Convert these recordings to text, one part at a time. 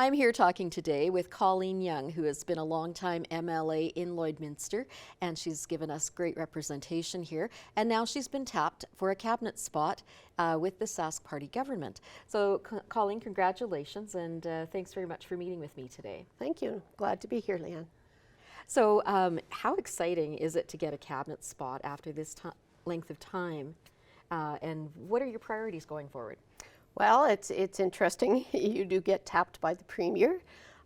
I'm here talking today with Colleen Young, who has been a longtime MLA in Lloydminster, and she's given us great representation here. And now she's been tapped for a cabinet spot with the Sask Party government. So, Colleen, congratulations, and thanks very much for meeting with me today. Thank you. Glad to be here, Leanne. So, how exciting is it to get a cabinet spot after this length of time? And what are your priorities going forward? Well, it's interesting. You do get tapped by the Premier,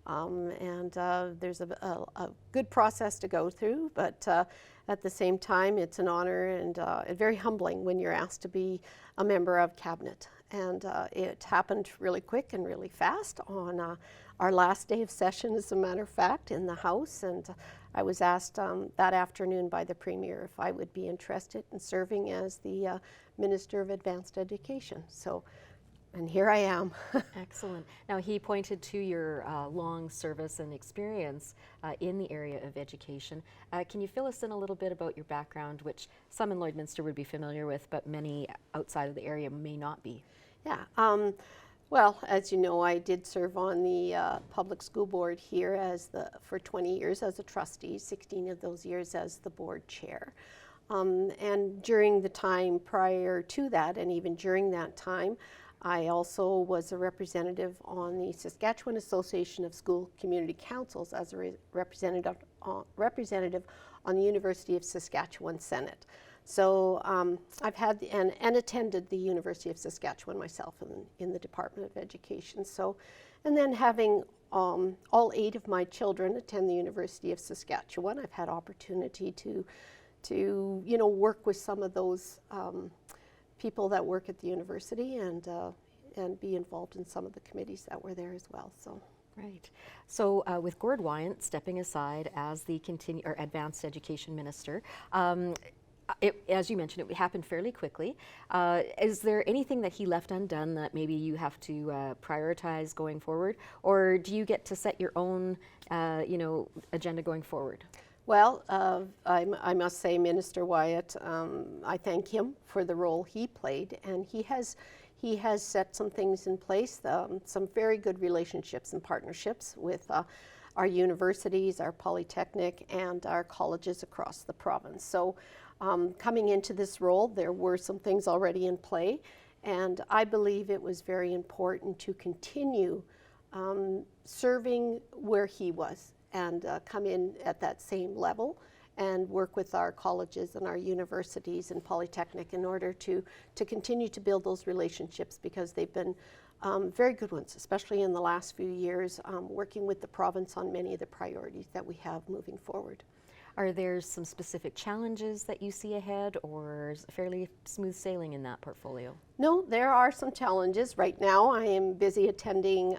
and there's a good process to go through, but at the same time, it's an honor and very humbling when you're asked to be a member of Cabinet. And it happened really quick and really fast on our last day of session, as a matter of fact, in the House. And I was asked that afternoon by the Premier if I would be interested in serving as the Minister of Advanced Education. And here I am. Excellent. Now, he pointed to your long service and experience in the area of education. Can you fill us in a little bit about your background, which some in Lloydminster would be familiar with, but many outside of the area may not be? Yeah. Well, as you know, I did serve on the public school board here for 20 years as a trustee, 16 of those years as the board chair. And during the time prior to that, and even during that time, I also was a representative on the Saskatchewan Association of School Community Councils as a representative on the University of Saskatchewan Senate. So I've had and attended the University of Saskatchewan myself in the Department of Education. So, and then having all 8 of my children attend the University of Saskatchewan, I've had opportunity to work with some of those people that work at the university and be involved in some of the committees that were there as well. So. Right. So with Gord Wyant stepping aside as the Advanced Education Minister, as you mentioned, it happened fairly quickly. Is there anything that he left undone that maybe you have to prioritize going forward, or do you get to set your own, agenda going forward? Well, I must say, Minister Wyatt, I thank him for the role he played, and he has set some things in place, some very good relationships and partnerships with our universities, our polytechnic, and our colleges across the province. So coming into this role, there were some things already in play, and I believe it was very important to continue serving where he was and come in at that same level and work with our colleges and our universities and polytechnic in order to continue to build those relationships, because they've been very good ones, especially in the last few years, working with the province on many of the priorities that we have moving forward. Are there some specific challenges that you see ahead, or is it fairly smooth sailing in that portfolio? No, there are some challenges. Right now I am busy attending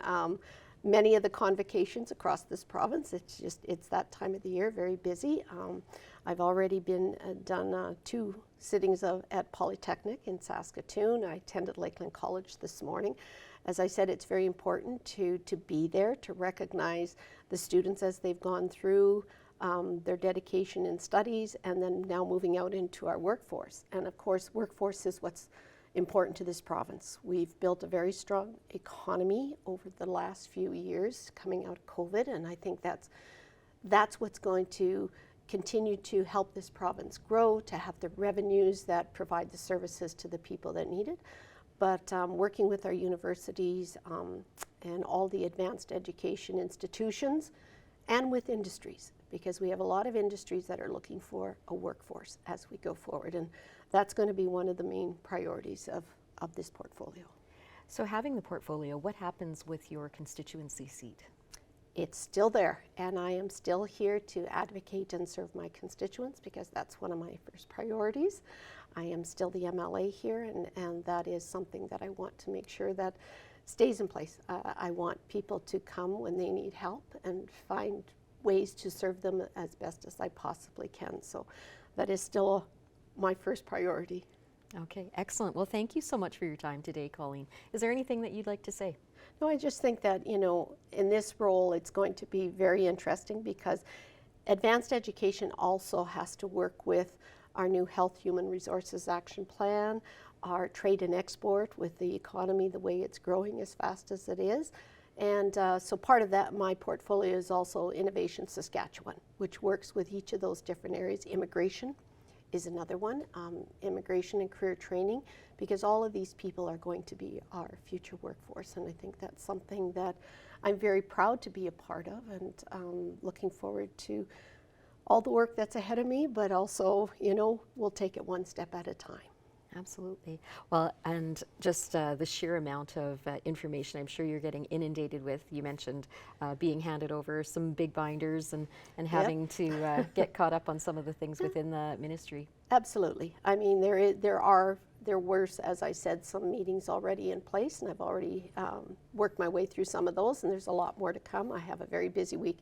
many of the convocations across this province. It's that time of the year, very busy. I've already done 2 sittings at Polytechnic in Saskatoon. I attended Lakeland College this morning. As I said, it's very important to be there, to recognize the students as they've gone through their dedication in studies, and then now moving out into our workforce. And of course, workforce is what's important to this province. We've built a very strong economy over the last few years coming out of COVID, and I think that's what's going to continue to help this province grow, to have the revenues that provide the services to the people that need it. But working with our universities and all the advanced education institutions, and with industries, because we have a lot of industries that are looking for a workforce as we go forward, and that's going to be one of the main priorities of this portfolio. So having the portfolio, what happens with your constituency seat? It's still there, and I am still here to advocate and serve my constituents, because that's one of my first priorities. I am still the MLA here, and that is something that I want to make sure that stays in place. I want people to come when they need help and find ways to serve them as best as I possibly can. So that is still my first priority. Okay, excellent. Well, thank you so much for your time today, Colleen. Is there anything that you'd like to say? No, I just think that, in this role, it's going to be very interesting, because advanced education also has to work with our new Health Human Resources Action Plan, our trade and export with the economy the way it's growing as fast as it is. And so part of that, my portfolio is also Innovation Saskatchewan, which works with each of those different areas. Immigration is another one, immigration and career training, because all of these people are going to be our future workforce. And I think that's something that I'm very proud to be a part of, and looking forward to all the work that's ahead of me, but also, you know, we'll take it one step at a time. Absolutely. Well, and just the sheer amount of information I'm sure you're getting inundated with. You mentioned being handed over some big binders and having to get caught up on some of the things within the ministry. Absolutely. I mean, there were, as I said, some meetings already in place, and I've already worked my way through some of those, and there's a lot more to come. I have a very busy week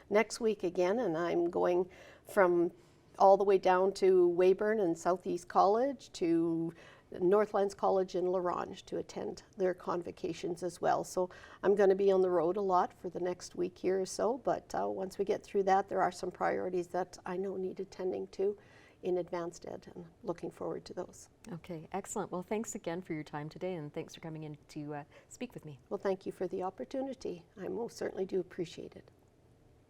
next week again, and I'm going from all the way down to Weyburn and Southeast College to Northlands College in La Ronge to attend their convocations as well. So I'm going to be on the road a lot for the next week here or so, but once we get through that, there are some priorities that I know need attending to in advanced ed, and looking forward to those. Okay, excellent. Well, thanks again for your time today, and thanks for coming in to speak with me. Well, thank you for the opportunity. I most certainly do appreciate it.